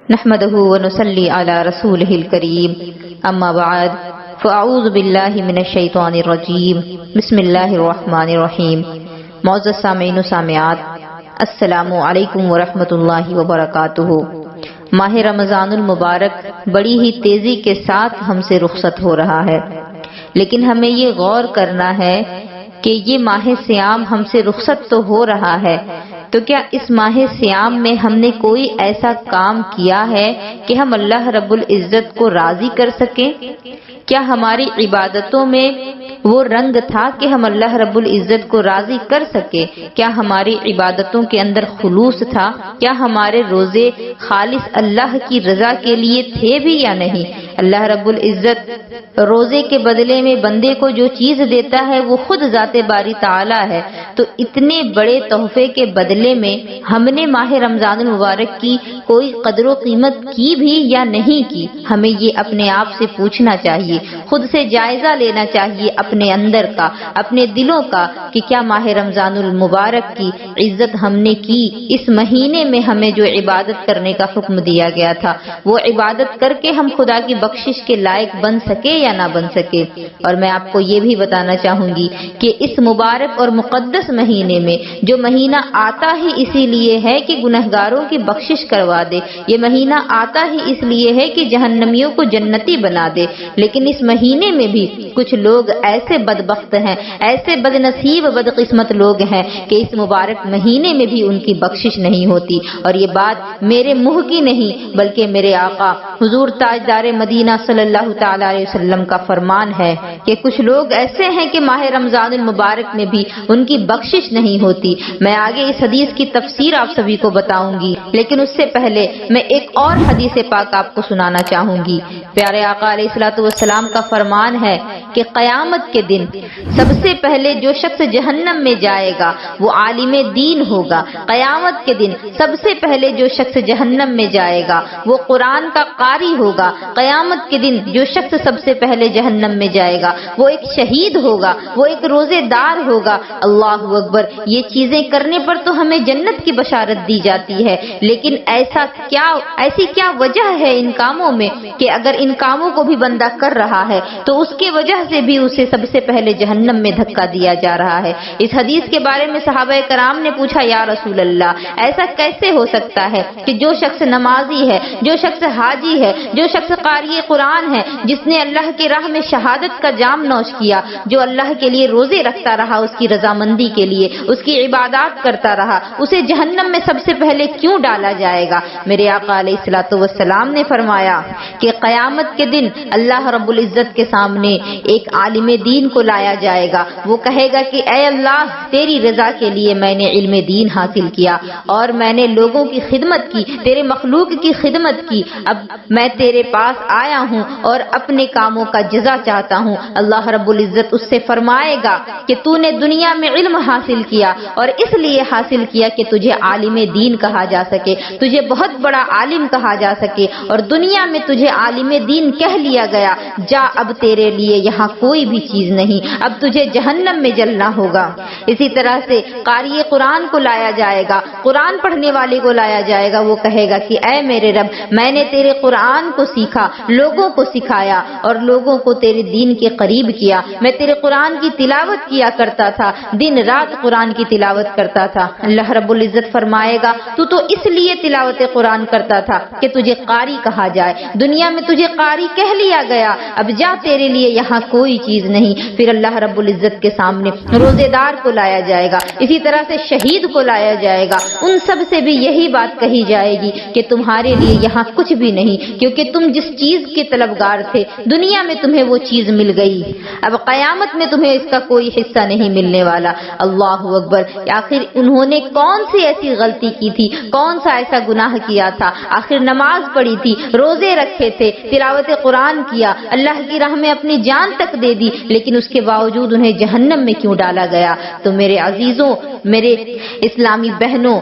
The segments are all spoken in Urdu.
نحمده ونصلي على رسوله الكريم اما بعد فاعوذ باللہ من الشیطان الرجیم بسم اللہ الرحمن الرحیم۔ معزز سامعین و سامعات، السلام علیکم ورحمۃ اللہ وبرکاتہ۔ ماہ رمضان المبارک بڑی ہی تیزی کے ساتھ ہم سے رخصت ہو رہا ہے، لیکن ہمیں یہ غور کرنا ہے کہ یہ ماہ صیام ہم سے رخصت تو ہو رہا ہے، تو کیا اس ماہ صیام میں ہم نے کوئی ایسا کام کیا ہے کہ ہم اللہ رب العزت کو راضی کر سکیں؟ کیا ہماری عبادتوں میں وہ رنگ تھا کہ ہم اللہ رب العزت کو راضی کر سکے؟ کیا ہماری عبادتوں کے اندر خلوص تھا؟ کیا ہمارے روزے خالص اللہ کی رضا کے لیے تھے بھی یا نہیں؟ اللہ رب العزت روزے کے بدلے میں بندے کو جو چیز دیتا ہے وہ خود ذات باری تعالی ہے، تو اتنے بڑے تحفے کے بدلے میں ہم نے ماہ رمضان المبارک کی کوئی قدر و قیمت کی بھی یا نہیں کی؟ ہمیں یہ اپنے آپ سے پوچھنا چاہیے، خود سے جائزہ لینا چاہیے اپنے اندر کا، اپنے دلوں کا، کہ کیا ماہ رمضان المبارک کی عزت ہم نے کی؟ اس مہینے میں ہمیں جو عبادت کرنے کا حکم دیا گیا تھا وہ عبادت کر کے ہم خدا کی بخشش کے لائق بن سکے یا نہ بن سکے؟ اور میں آپ کو یہ بھی بتانا چاہوں گی کہ اس مبارک اور مقدس مہینے میں جو مہینہ آتا ہی اسی لیے ہے کہ گنہگاروں کی بخشش کروا دے، یہ مہینہ آتا ہی اس لیے ہے کہ جہنمیوں کو جنتی بنا دے، لیکن اس مہینے میں بھی کچھ لوگ ایسے بدبخت ہیں، ایسے بد نصیب بدقسمت لوگ ہیں کہ اس مبارک مہینے میں بھی ان کی بخشش نہیں ہوتی۔ اور یہ بات میرے منہ کی نہیں بلکہ میرے آقا حضور تاجدار مدینہ صلی اللہ تعالی علیہ وسلم کا فرمان ہے کہ کچھ لوگ ایسے ہیں کہ ماہ رمضان المبارک میں بھی ان کی بخشش نہیں ہوتی۔ میں آگے اس حدیث کی تفسیر آپ سبھی کو بتاؤں گی، لیکن اس سے پہلے میں ایک اور حدیث پاک آپ کو سنانا چاہوں گی۔ پیارے آقا علیہ الصلوۃ والسلام کا فرمان ہے کہ قیامت کے دن سب سے پہلے جو شخص جہنم میں جائے گا وہ عالم دین ہوگا۔ قیامت کے دن سب سے پہلے جو شخص جہنم میں جائے گا وہ قرآن کا قاری ہوگا۔ قیامت کے دن جو شخص سب سے پہلے جہنم میں جائے گا وہ ایک شہید ہوگا، وہ ایک روزے دار ہوگا۔ اللہ اکبر! یہ چیزیں کرنے پر تو ہمیں جنت کی بشارت دی جاتی ہے، لیکن ایسی کیا وجہ ہے ان کاموں میں کہ اگر ان کاموں کو بھی بندہ کر رہا ہے تو اس کے وجہ سے بھی اسے سب سے پہلے جہنم میں دھکا دیا جا رہا ہے؟ اس حدیث کے بارے میں صحابہ کرام نے پوچھا، یا رسول اللہ، ایسا کیسے ہو سکتا ہے کہ جو شخص نمازی ہے، جو شخص حاجی ہے، جو شخص قاری قرآن ہے، جس نے اللہ کی راہ میں شہادت کا جام نوش کیا، جو اللہ کے لیے روزے رکھتا رہا، اس کی رضامندی کے لیے اس کی عبادات کرتا رہا، اسے جہنم میں سب سے پہلے کیوں ڈالا جائے گا؟ میرے آقا علیہ الصلوۃ والسلام نے فرمایا کہ قیامت کے دن اللہ رب العزت کے سامنے ایک عالم دین کو لایا جائے گا۔ وہ کہے گا کہ اے اللہ، تیری رضا کے لیے میں نے علم دین حاصل کیا اور میں نے لوگوں کی خدمت کی، تیرے مخلوق کی خدمت کی، اب میں تیرے پاس آیا ہوں اور اپنے کاموں کا جزا چاہتا ہوں۔ اللہ رب العزت اس سے فرمائے گا کہ تو نے دنیا میں علم حاصل کیا اور اس لیے حاصل کیا کہ تجھے عالم دین کہا جا سکے، تجھے بہت بڑا عالم کہا جا سکے، اور دنیا میں تجھے عالم دین کہہ لیا گیا، جا اب تیرے لیے یہاں کوئی بھی چیز نہیں، اب تجھے جہنم میں جلنا ہوگا۔ اسی طرح سے قاری قرآن کو لایا جائے گا، قرآن پڑھنے والے کو لایا جائے گا، وہ کہے گا کہ اے میرے رب، میں نے تیرے قرآن کو سیکھا، لوگوں کو سکھایا اور لوگوں کو تیرے دین کے قریب کیا، میں تیرے قرآن کی تلاوت کیا کرتا تھا، دن رات قرآن کی تلاوت کرتا تھا۔ اللہ رب العزت فرمائے گا تو اس لیے تلاوت قرآن کرتا تھا کہ تجھے قاری کہا جائے، دنیا میں تجھے قاری کہہ لیا گیا، اب جا تیرے لیے یہاں کوئی چیز نہیں۔ پھر اللہ رب العزت کے سامنے روزے دار کو لایا جائے گا، اسی طرح سے شہید کو لایا جائے گا، ان سب سے بھی یہی بات کہی جائے گی کہ تمہارے لیے یہاں کچھ بھی نہیں، کیونکہ تم جس چیز کے طلبگار تھے دنیا میں تمہیں وہ چیز مل گئی، اب قیامت میں تمہیں اس کا کوئی حصہ نہیں ملنے والا۔ اللہ اکبر! آخر انہوں نے کون سی ایسی غلطی کی تھی، کون سا ایسا گناہ کیا تھا؟ آخر نماز پڑھی تھی، روزے رکھے تھے، تلاوت قرآن کیا، اللہ کی راہ میں اپنی جان تک دے دی، لیکن اس کے باوجود انہیں جہنم میں کیوں ڈالا گیا؟ تو میرے عزیزوں، میرے اسلامی بہنوں،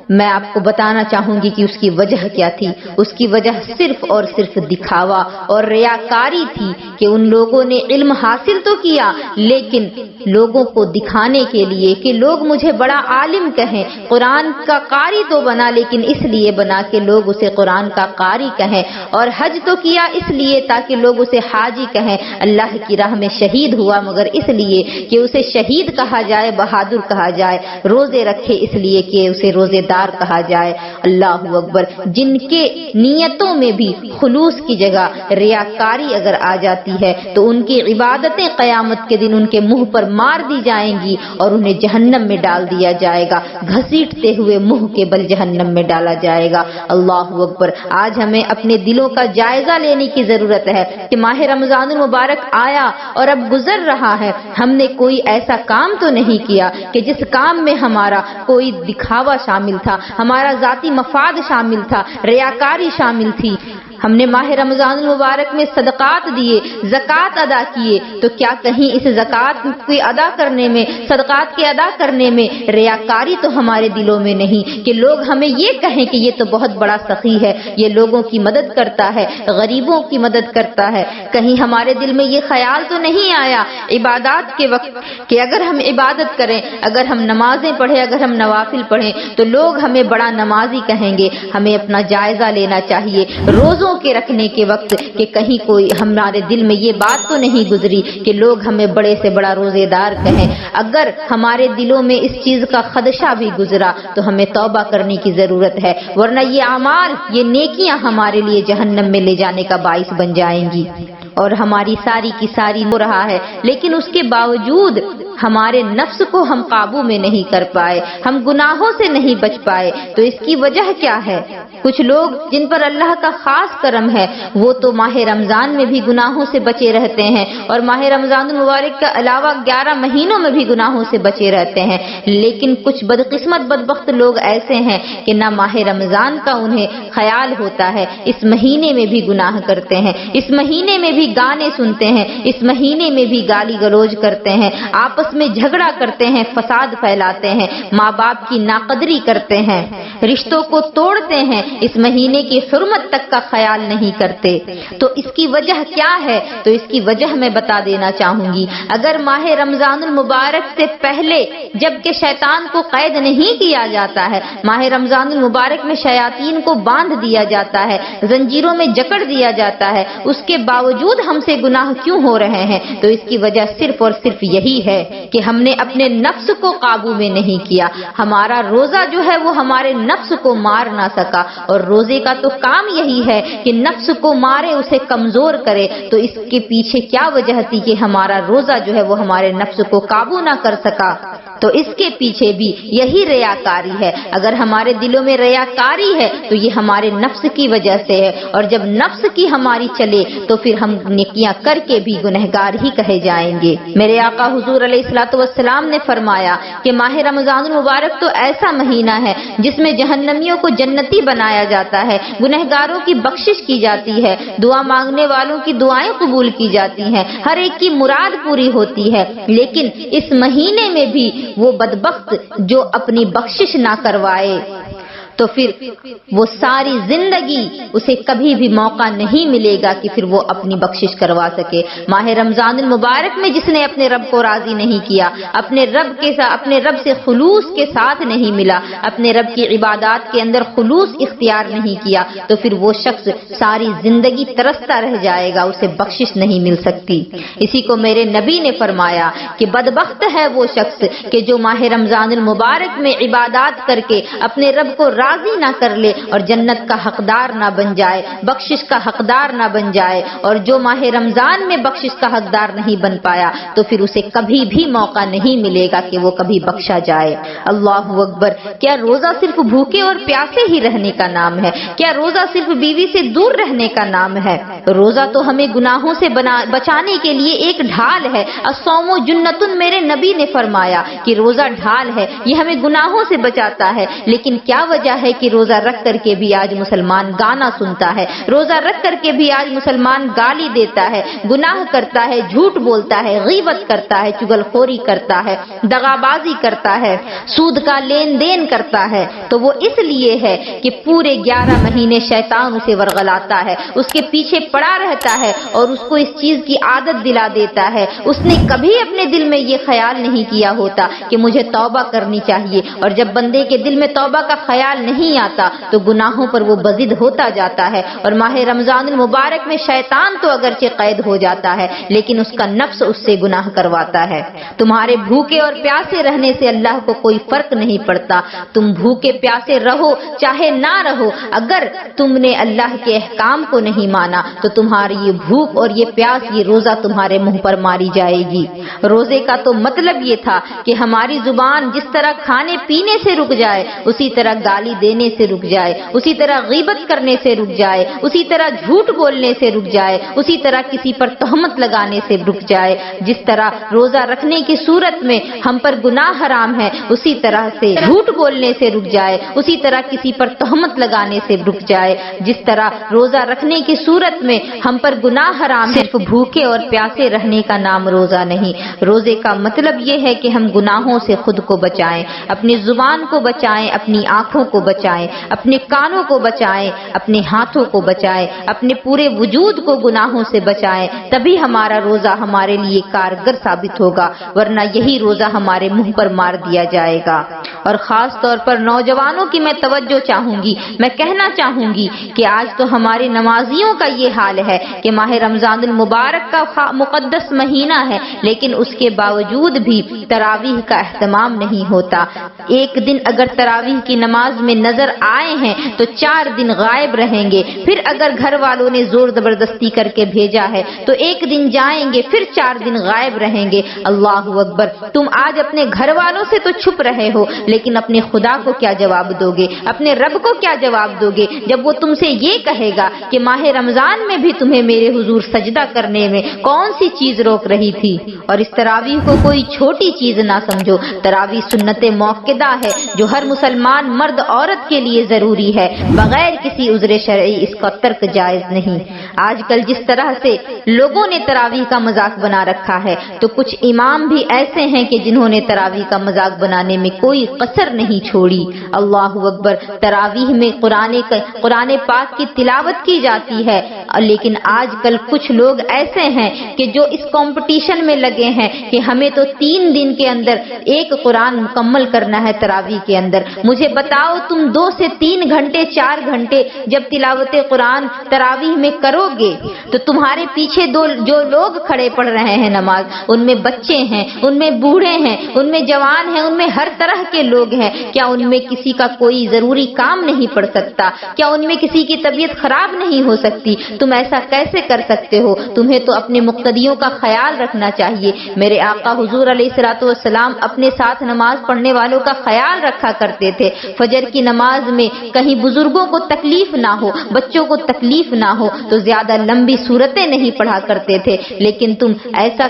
میں آپ کو بتانا چاہوں گی کہ اس کی وجہ کیا تھی۔ اس کی وجہ صرف اور صرف دکھاوا اور ریاکاری تھی کہ ان لوگوں نے علم حاصل تو کیا لیکن لوگوں کو دکھانے کے لیے کہ لوگ مجھے بڑا عالم کہیں، قرآن کا قاری تو بنا لیکن اس لیے بنا کہ لوگ اسے قرآن کا قاری کہیں، اور حج تو کیا اس لیے تاکہ لوگ اسے حاجی کہیں، اللہ کی راہ میں شہید ہوا مگر اس لیے کہ اسے شہید کہا جائے، بہادر کہا جائے، روزے رکھے اس لیے کہ اسے روزے دار کہا جائے۔ اللہ اکبر، جن کے نیتوں میں بھی خلوص کی جگہ ریاکاری اگر آ جاتی ہے تو ان کی عبادتیں قیامت کے دن ان کے منہ پر مار دی جائیں گی اور انہیں جہنم میں ڈال دیا جائے گا، گھسیٹتے ہوئے منہ کے بل جہنم میں ڈالا جائے گا۔ اللہ اکبر، آج ہمیں اپنے دلوں کا جائزہ لینے کی ضرورت ہے کہ ماہ رمضان المبارک آیا اور اب گزر رہا ہے، ہم نے کوئی ایسا کام تو نہیں کیا کہ جس کام میں ہمارا کوئی دکھاوا شامل تھا، ہمارا ذاتی مفاد شامل تھا، ریاکاری شامل تھی۔ ہم نے ماہ رمضان المبارک میں صدقات دیے، زکوٰۃ ادا کیے، تو کیا کہیں اس زکوٰۃ کی ادا کرنے میں، صدقات کے ادا کرنے میں ریاکاری تو ہمارے دلوں میں نہیں کہ لوگ ہمیں یہ کہیں کہ یہ تو بہت بڑا سخی ہے، یہ لوگوں کی مدد کرتا ہے، غریبوں کی مدد کرتا ہے۔ کہیں ہمارے دل میں یہ خیال تو نہیں آیا عبادات کے وقت کہ اگر ہم عبادت کریں، اگر ہم نمازیں پڑھیں، اگر ہم نوافل پڑھیں تو لوگ ہمیں بڑا نمازی کہیں گے۔ ہمیں اپنا جائزہ لینا چاہیے روزوں کے رکھنے کے وقت کہ کہیں کوئی ہمارے دل میں یہ بات تو نہیں گزری کہ لوگ ہمیں بڑے سے بڑا روزے دار کہیں۔ اگر ہمارے دلوں میں اس چیز کا خدشہ بھی گزرا تو ہمیں توبہ کرنے کی ضرورت ہے، ورنہ یہ اعمال، یہ نیکیاں ہمارے لیے جہنم میں لے جانے کا باعث بن جائیں گی۔ اور ہماری ساری کی ساری ہو رہا ہے لیکن اس کے باوجود ہمارے نفس کو ہم قابو میں نہیں کر پائے، ہم گناہوں سے نہیں بچ پائے، تو اس کی وجہ کیا ہے؟ کچھ لوگ جن پر اللہ کا خاص کرم ہے وہ تو ماہ رمضان میں بھی گناہوں سے بچے رہتے ہیں اور ماہ رمضان المبارک کے علاوہ 11 مہینوں میں بھی گناہوں سے بچے رہتے ہیں، لیکن کچھ بدقسمت بدبخت لوگ ایسے ہیں کہ نہ ماہ رمضان کا انہیں خیال ہوتا ہے، اس مہینے میں بھی گناہ کرتے ہیں، اس مہینے میں بھی گانے سنتے ہیں، اس مہینے میں بھی گالی گلوج کرتے ہیں، آپس میں جھگڑا کرتے ہیں، فساد پھیلاتے ہیں، ماں باپ کی ناقدری کرتے ہیں، رشتوں کو توڑتے ہیں، اس مہینے کی حرمت تک کا خیال نہیں کرتے۔ تو اس کی وجہ کیا ہے؟ تو اس کی وجہ میں بتا دینا چاہوں گی۔ اگر ماہ رمضان المبارک سے پہلے جبکہ شیطان کو قید نہیں کیا جاتا ہے، ماہ رمضان المبارک میں شیاطین کو باندھ دیا جاتا ہے، زنجیروں میں جکڑ دیا جاتا ہے، اس کے باوجود ہم سے گناہ کیوں ہو رہے ہیں؟ تو اس کی وجہ صرف اور صرف یہی ہے کہ ہم نے اپنے نفس کو قابو میں نہیں کیا۔ ہمارا روزہ جو ہے وہ ہمارے نفس کو مار نہ سکا، اور روزے کا تو کام یہی ہے کہ نفس کو مارے، اسے کمزور کرے۔ تو اس کے پیچھے کیا وجہ تھی کہ ہمارا روزہ جو ہے وہ ہمارے نفس کو قابو نہ کر سکا؟ تو اس کے پیچھے بھی یہی ریاکاری ہے۔ اگر ہمارے دلوں میں ریاکاری ہے تو یہ ہمارے نفس کی وجہ سے ہے، اور جب نفس کی ہماری چلے تو پھر ہم نیکیاں کر کے بھی گنہگار ہی کہے جائیں گے۔ میرے آقا حضور علیہ الصلوۃ والسلام نے فرمایا کہ ماہ رمضان المبارک تو ایسا مہینہ ہے جس میں جہنمیوں کو جنتی بنایا جاتا ہے، گنہگاروں کی بخشش کی جاتی ہے، دعا مانگنے والوں کی دعائیں قبول کی جاتی ہیں، ہر ایک کی مراد پوری ہوتی ہے۔ لیکن اس مہینے میں بھی وہ بدبخت جو اپنی بخشش نہ کروائے تو پھر وہ ساری زندگی اسے کبھی بھی موقع نہیں ملے گا کہ پھر وہ اپنی بخشش کروا سکے۔ ماہ رمضان المبارک میں جس نے اپنے رب کو راضی نہیں کیا، اپنے رب سے خلوص کے ساتھ نہیں ملا، اپنے رب کی عبادات کے اندر خلوص اختیار نہیں کیا، تو پھر وہ شخص ساری زندگی ترستا رہ جائے گا، اسے بخشش نہیں مل سکتی۔ اسی کو میرے نبی نے فرمایا کہ بدبخت ہے وہ شخص کہ جو ماہ رمضان المبارک میں عبادات کر کے اپنے رب کو راضی نہ کر لے اور جنت کا حقدار نہ بن جائے، بخشش کا حقدار نہ بن جائے، اور جو ماہ رمضان میں بخشش کا حقدار نہیں بن پایا تو پھر اسے کبھی بھی موقع نہیں ملے گا کہ وہ کبھی بخشا جائے۔ اللہ اکبر! کیا روزہ صرف بھوکے اور پیاسے ہی رہنے کا نام ہے؟ کیا روزہ صرف بیوی سے دور رہنے کا نام ہے؟ روزہ تو ہمیں گناہوں سے بچانے کے لیے ایک ڈھال ہے۔ الصوم جنۃ، میرے نبی نے فرمایا کہ روزہ ڈھال ہے، یہ ہمیں گناہوں سے بچاتا ہے۔ لیکن کیا وجہ ہے کہ روزہ رکھ کر کے بھی آج مسلمان گانا سنتا ہے، روزہ رکھ کر کے بھی آج مسلمان گالی دیتا ہے، گناہ کرتا ہے، جھوٹ بولتا ہے، غیبت کرتا ہے، چغل خوری کرتا ہے، دغابازی کرتا ہے، سود کا لین دین کرتا ہے، تو وہ اس لیے ہے کہ پورے 11 مہینے شیطان اسے ورغلاتا ہے، اس کے پیچھے پڑا رہتا ہے اور اس کو اس چیز کی عادت دلا دیتا ہے۔ اس نے کبھی اپنے دل میں یہ خیال نہیں کیا ہوتا کہ مجھے توبہ کرنی چاہیے، اور جب بندے کے دل میں توبہ کا خیال نہیں آتا تو گناہوں پر وہ بزد ہوتا جاتا ہے، اور ماہ رمضان المبارک میں شیطان تو اگرچہ قید ہو جاتا ہے لیکن اس کا نفس اس سے گناہ کرواتا ہے۔ تمہارے بھوکے اور پیاسے رہنے سے اللہ کو کوئی فرق نہیں پڑتا، تم بھوکے پیاسے رہو چاہے نہ رہو، اگر تم نے اللہ کے احکام کو نہیں مانا تو تمہاری یہ بھوک اور یہ پیاس، یہ روزہ تمہارے منہ پر ماری جائے گی۔ روزے کا تو مطلب یہ تھا کہ ہماری زبان جس طرح کھانے پینے سے رک جائے، اسی طرح گالی دینے سے رک جائے، اسی طرح غیبت کرنے سے رک جائے، اسی طرح جھوٹ بولنے سے رک جائے، اسی طرح کسی پر تہمت لگانے سے رک جائے۔ جس طرح روزہ رکھنے کی صورت میں ہم پر گناہ حرام ہے، اسی طرح سے جھوٹ بولنے سے رک جائے، اسی طرح کسی پر تہمت لگانے سے رک جائے۔ جس طرح روزہ رکھنے کی صورت میں ہم پر گناہ حرام ہے، صرف بھوکے اور پیاسے رہنے کا نام روزہ نہیں۔ روزے کا مطلب یہ ہے کہ ہم گناہوں سے خود کو بچائیں، اپنی زبان کو بچائیں، اپنی آنکھوں کو بچائیں، اپنے کانوں کو بچائیں، اپنے ہاتھوں کو بچائیں، اپنے پورے وجود کو گناہوں سے بچائیں، تبھی ہمارا روزہ ہمارے لیے کارگر ثابت ہوگا، ورنہ یہی روزہ ہمارے منہ پر مار دیا جائے گا۔ اور خاص طور پر نوجوانوں کی میں توجہ چاہوں گی، میں کہنا چاہوں گی کہ آج تو ہمارے نمازیوں کا یہ حال ہے کہ ماہ رمضان المبارک کا مقدس مہینہ ہے، لیکن اس کے باوجود بھی تراویح کا اہتمام نہیں ہوتا۔ ایک دن اگر تراویح کی نماز میں نظر آئے ہیں تو 4 دن غائب رہیں گے، پھر اگر گھر والوں نے زور زبردستی کر کے بھیجا ہے تو ایک دن جائیں گے، پھر 4 دن غائب رہیں گے۔ اللہ اکبر! تم آج اپنے گھر والوں سے تو چھپ رہے ہو، لیکن اپنے خدا کو کیا جواب دو گے؟ اپنے رب کو کیا جواب دو گے جب وہ تم سے یہ کہے گا کہ ماہ رمضان میں بھی تمہیں میرے حضور سجدہ کرنے میں کون سی چیز روک رہی تھی؟ اور اس تراویح کو کوئی چھوٹی چیز نہ سمجھو، تراویح سنت موقدہ ہے جو ہر مسلمان مرد عورت کے لیے ضروری ہے، بغیر کسی عذر شرعی اس کا ترک جائز نہیں۔ آج کل جس طرح سے لوگوں نے تراویح کا مذاق بنا رکھا ہے، تو کچھ امام بھی ایسے ہیں کہ جنہوں نے تراویح کا مذاق بنانے میں کوئی قصر نہیں چھوڑی۔ اللہ اکبر! تراویح میں قرآن پاک کی تلاوت کی جاتی ہے، لیکن آج کل کچھ لوگ ایسے ہیں کہ جو اس کمپٹیشن میں لگے ہیں کہ ہمیں تو 3 دن کے اندر ایک قرآن مکمل کرنا ہے تراویح کے اندر۔ مجھے بتاؤ تم 2 سے 3 گھنٹے 4 گھنٹے جب تلاوت قرآن تراویح میں کرو گے تو تمہارے پیچھے جو لوگ کھڑے پڑھ رہے ہیں نماز، ان میں بچے ہیں، ان میں بوڑھے ہیں، ان میں جوان ہیں، ان میں ہر طرح کے لوگ ہیں، کیا ان میں کسی کا کوئی ضروری کام نہیں پڑ سکتا؟ کیا ان میں کسی کی طبیعت خراب نہیں ہو سکتی؟ تم ایسا کیسے کر سکتے ہو؟ تمہیں تو اپنے مقتدیوں کا خیال رکھنا چاہیے۔ میرے آقا حضور علیہ الصلوۃ والسلام اپنے ساتھ نماز پڑھنے والوں کا خیال رکھا کرتے تھے۔ فجر کی نماز میں کہیں بزرگوں کو تکلیف نہ ہو، بچوں کو تکلیف نہ ہو تو زیادہ لمبی صورتیں نہیں پڑھا کرتے تھے، لیکن تم ایسا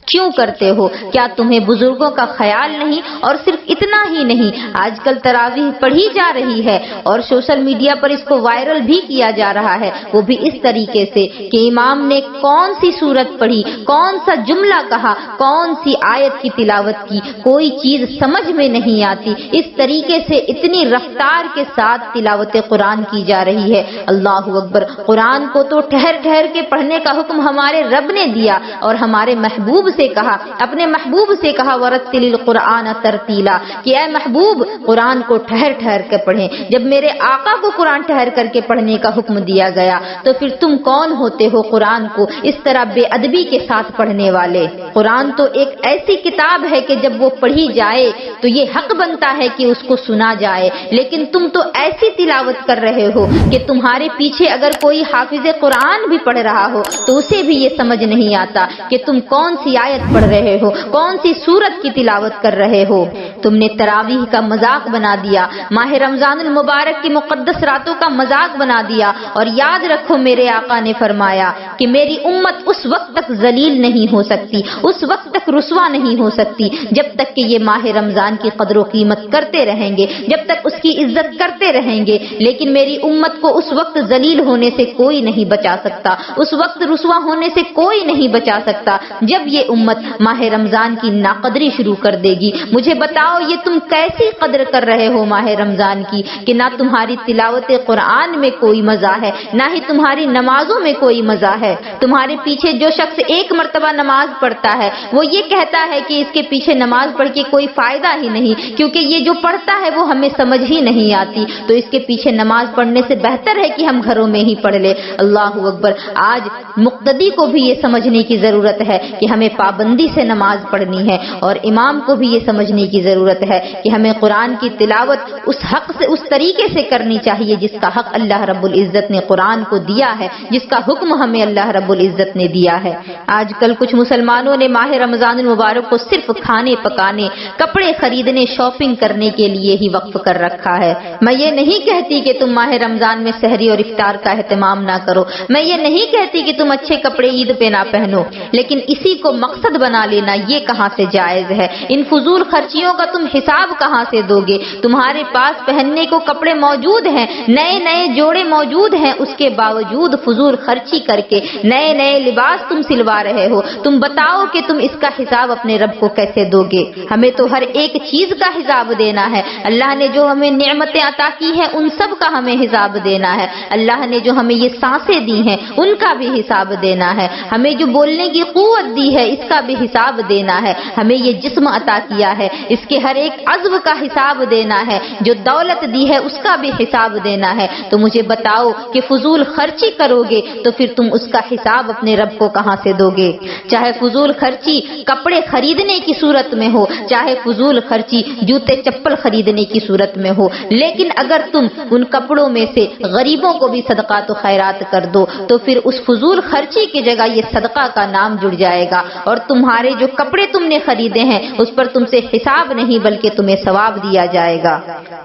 کیوں کرتے ہو؟ کیا تمہیں بزرگوں کا خیال نہیں؟ اور صرف اتنا ہی نہیں، آج کل تراویح پڑھی جا رہی ہے اور سوشل میڈیا پر اس کو وائرل بھی کیا جا رہا ہے، وہ بھی اس طریقے سے کہ امام نے کون سی سورت پڑھی، کون سا جملہ کہا، کون سی آیت کی تلاوت کی، کوئی چیز سمجھ میں نہیں آتی۔ اس طریقے سے اتنی رفتار کے ساتھ تلاوت قرآن کی جا رہی ہے۔ اللہ اکبر! قرآن کو تو ٹھہر ٹھہر کے پڑھنے کا حکم ہمارے رب نے دیا اور ہمارے محبوب سے کہا، اپنے محبوب سے کہا وَرَتِّلِ الْقُرْآنَ تَرْتِیلًا، کہ اے محبوب قرآن کو ٹھہر ٹھہر کے پڑھیں۔ جب میرے آقا کو قرآن ٹھہر کر کے پڑھنے کا حکم دیا گیا تو پھر تم کون ہوتے ہو قرآن کو اس طرح بے ادبی کے ساتھ پڑھنے والے؟ قرآن تو ایک ایسی کتاب ہے کہ جب وہ پڑھی جائے تو یہ حق بنتا ہے کہ اس کو سنا جائے، لیکن تم تو ایسی تلاوت کر رہے ہو کہ تمہارے پیچھے اگر کوئی حافظ قرآن بھی پڑھ رہا ہو تو اسے بھی یہ سمجھ نہیں آتا کہ تم کون سی آیت پڑھ رہے ہو، کون سی سورت کی تلاوت کر رہے ہو؟ تم نے تراویح کا مذاق بنا دیا، ماہ رمضان المبارک کی مقدس راتوں کا مذاق بنا دیا۔ اور یاد رکھو میرے آقا نے فرمایا کہ میری امت اس وقت تک ذلیل نہیں ہو سکتی، اس وقت تک رسوا نہیں ہو سکتی جب تک کہ یہ ماہ رمضان کی قدر و قیمت کرتے رہیں گے، جب تک اس کی عزت کرتے رہیں گے۔ لیکن میری امت کو اس وقت ذلیل ہونے سے کوئی نہیں بچا سکتا، اس وقت رسوا ہونے سے کوئی نہیں بچا سکتا جب یہ امت ماہ رمضان کی ناقدری شروع کر دے گی۔ مجھے بتاؤ یہ تم کیسی قدر کر رہے ہو ماہ رمضان کی کہ نہ تمہاری تلاوت قرآن میں کوئی مزہ ہے، نہ ہی تمہاری نمازوں میں کوئی مزہ ہے۔ تمہارے پیچھے جو شخص ایک مرتبہ نماز پڑھتا ہے وہ یہ کہتا ہے کہ اس کے پیچھے نماز پڑھ کے کوئی فائدہ ہی نہیں، کیونکہ یہ جو پڑھتا ہے وہ ہمیں سمجھ ہی نہیں آتی، تو اس کے پیچھے نماز پڑھنے سے بہتر ہے کہ ہم گھروں میں ہی پڑھ لے۔ اللہ اکبر۔ آج مقتدی کو بھی یہ سمجھنے کی ضرورت ہے کہ ہمیں پابندی سے نماز پڑھنی ہے، اور امام کو بھی یہ سمجھنے کی ضرورت ہے کہ ہمیں قرآن کی تلاوت اس حق سے، اس طریقے سے کرنی چاہیے جس کا حق اللہ رب العزت نے قرآن کو دیا ہے، جس کا حکم ہمیں اللہ رب العزت نے دیا ہے۔ آج کل کچھ مسلمانوں نے ماہ رمضان المبارک کو صرف کھانے پکانے، کپڑے خریدنے، شاپنگ کرنے کے لیے ہی وقف کر رکھا ہے۔ میں یہ نہیں کہتی کہ تم ماہ رمضان میں سحری اور افطار کا اہتمام نہ کرو، میں یہ نہیں کہتی کہ تم اچھے کپڑے عید پہ نہ پہنو، لیکن اسی کو مقصد بنا لینا یہ کہاں سے جائز ہے؟ ان فضول خرچیوں کا تم حساب کہاں سے دو گے؟ تمہارے پاس پہننے کو کپڑے موجود ہیں، نئے نئے جوڑے موجود ہیں، اس کے باوجود فضول خرچی کر کے نئے نئے لباس تم سلوا رہے ہو۔ تم بتاؤ کہ تم اس کا حساب اپنے رب کو کیسے دو گے؟ ہمیں تو ہر ایک چیز کا حساب دینا ہے۔ اللہ نے جو ہمیں نعمتیں عطا کی ہیں ان سب کا ہمیں حساب دینا ہے۔ اللہ نے جو ہمیں یہ سانسیں دی ہیں ان کا بھی حساب دینا ہے۔ ہمیں جو بولنے کی قوت دی ہے اس کا بھی حساب دینا ہے۔ ہمیں یہ جسم عطا کیا ہے، اس کے ہر ایک عضو کا حساب دینا ہے۔ جو دولت دی ہے اس کا بھی حساب دینا ہے۔ تو مجھے بتاؤ کہ فضول خرچی کرو گے تو پھر تم اس کا حساب اپنے رب کو کہاں سے دو گے؟ چاہے فضول خرچی کپڑے خریدنے کی صورت میں ہو، چاہے فضول خرچی جوتے چپل خریدنے کی صورت میں ہو، لیکن اگر تم ان کپڑوں میں سے غریبوں کو بھی صدقات و خیرات کر دو تو پھر اس فضول خرچی کی جگہ یہ صدقہ کا نام جڑ جائے گا، اور تمہارے جو کپڑے تم نے خریدے ہیں اس پر تم سے حساب نہیں بلکہ تمہیں ثواب دیا جائے گا۔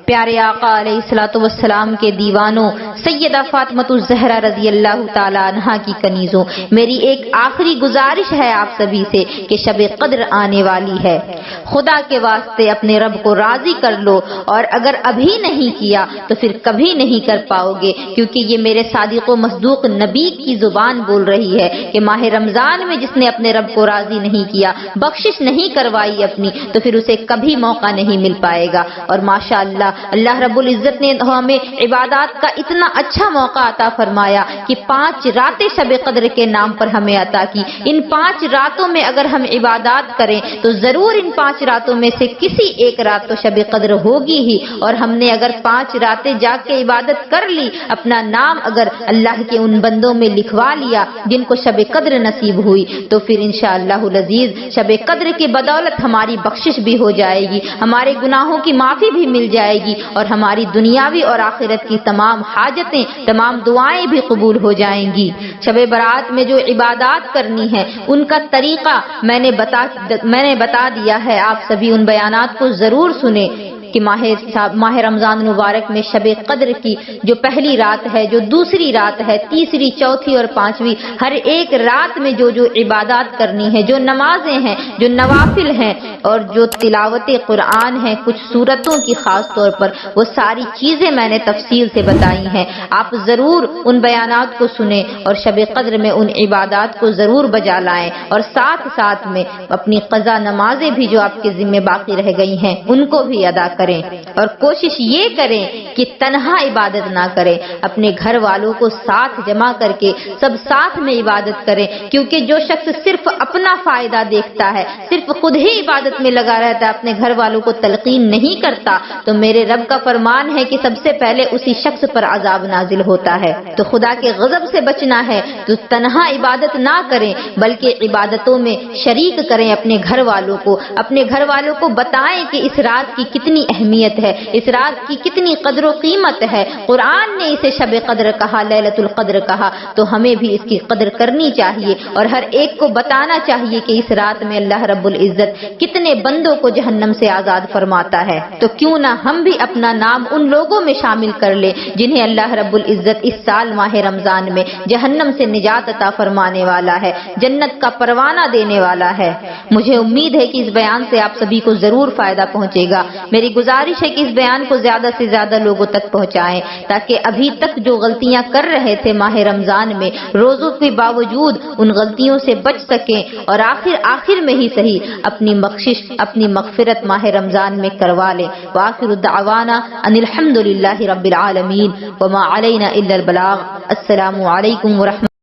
پیارے آقا علیہ الصلوۃ والسلام کے دیوانوں، سیدہ فاطمہ الزہرا رضی اللہ تعالی عنہا کی کنیزوں، میری ایک آخری گزارش ہے آپ سبھی سے کہ شب قدر آنے والی ہے۔ خدا کے واسطے اپنے رب کو راضی کر لو، اور اگر ابھی نہیں کیا تو پھر کبھی نہیں کر پاؤ گے، کیونکہ یہ میرے صادق و مصدوق نبی کی زبان بول رہی ہے کہ ماہ رمضان میں جس نے اپنے رب کو راضی نہیں کیا، بخشش نہیں کروائی اپنی، تو پھر اسے کبھی موقع نہیں مل پائے گا۔ اور ماشاءاللہ اللہ رب العزت نے ہمیں عبادات کا اتنا اچھا موقع عطا فرمایا کہ 5 راتیں شب قدر کے نام پر ہمیں عطا کی۔ ان 5 راتوں میں اگر ہم عبادات کریں تو ضرور ان 5 راتوں میں سے کسی ایک رات تو شب قدر ہوگی ہی، اور ہم نے اگر 5 راتیں جا کے عبادت کر لی، اپنا نام اگر اللہ کے ان بندوں میں لکھوا لیا جن کو شب قدر نصیب ہوئی، تو پھر انشاءاللہ العزیز شب قدر کی بدولت ہماری بخشش بھی ہو جائے گی، ہمارے گناہوں کی معافی بھی مل جائے گی، اور ہماری دنیاوی اور آخرت کی تمام حاجتیں، تمام دعائیں بھی قبول ہو جائیں گی۔ شب برات میں جو عبادات کرنی ہے ان کا طریقہ میں نے بتا دیا ہے، آپ سبھی ان بیانات کو ضرور سنیں کہ ماہ رمضان مبارک میں شب قدر کی جو پہلی رات ہے، جو دوسری رات ہے، تیسری، چوتھی اور 5ویں، ہر ایک رات میں جو جو عبادات کرنی ہے، جو نمازیں ہیں، جو نوافل ہیں، اور جو تلاوت قرآن ہے کچھ سورتوں کی خاص طور پر، وہ ساری چیزیں میں نے تفصیل سے بتائی ہیں۔ آپ ضرور ان بیانات کو سنیں اور شب قدر میں ان عبادات کو ضرور بجا لائیں، اور ساتھ ساتھ میں اپنی قضا نمازیں بھی جو آپ کے ذمہ باقی رہ گئی ہیں ان کو بھی ادا کریں، اور کوشش یہ کریں کہ تنہا عبادت نہ کریں، اپنے گھر والوں کو ساتھ جمع کر کے سب ساتھ میں عبادت کریں، کیونکہ جو شخص صرف اپنا فائدہ دیکھتا ہے، صرف خود ہی عبادت عبادت میں لگا رہتا ہے، اپنے گھر والوں کو تلقین نہیں کرتا، تو میرے رب کا فرمان ہے کہ سب سے پہلے اسی شخص پر عذاب نازل ہوتا ہے۔ تو خدا کے غضب سے بچنا ہے تو تنہا عبادت نہ کریں، بلکہ عبادتوں میں شریک کریں اپنے گھر والوں کو، اپنے گھر والوں کو بتائیں کہ اس رات کی کتنی اہمیت ہے، اس رات کی کتنی قدر و قیمت ہے۔ قرآن نے اسے شب قدر کہا، لیلۃ القدر کہا، تو ہمیں بھی اس کی قدر کرنی چاہیے اور ہر ایک کو بتانا چاہیے کہ اس رات میں اللہ رب العزت کتنے بندوں کو جہنم سے آزاد فرماتا ہے۔ تو کیوں نہ ہم بھی اپنا نام ان لوگوں میں شامل کر لیں جنہیں اللہ رب العزت اس سال ماہ رمضان میں جہنم سے نجات عطا فرمانے والا ہے، جنت کا پروانہ دینے والا ہے۔ مجھے امید ہے کہ اس بیان سے آپ سبھی کو ضرور فائدہ پہنچے گا۔ میری گزارش ہے کہ اس بیان کو زیادہ سے زیادہ لوگوں تک پہنچائیں تاکہ ابھی تک جو غلطیاں کر رہے تھے ماہ رمضان میں روزوں کے باوجود ان غلطیوں سے بچ سکیں اور آخر میں ہی صحیح اپنی بخشش، اپنی مغفرت ماہ رمضان میں کروا لیں۔ وآخر دعوانا ان الحمد للہ رب العالمین وما علینا الا البلاغ۔ السلام علیکم ورحمۃ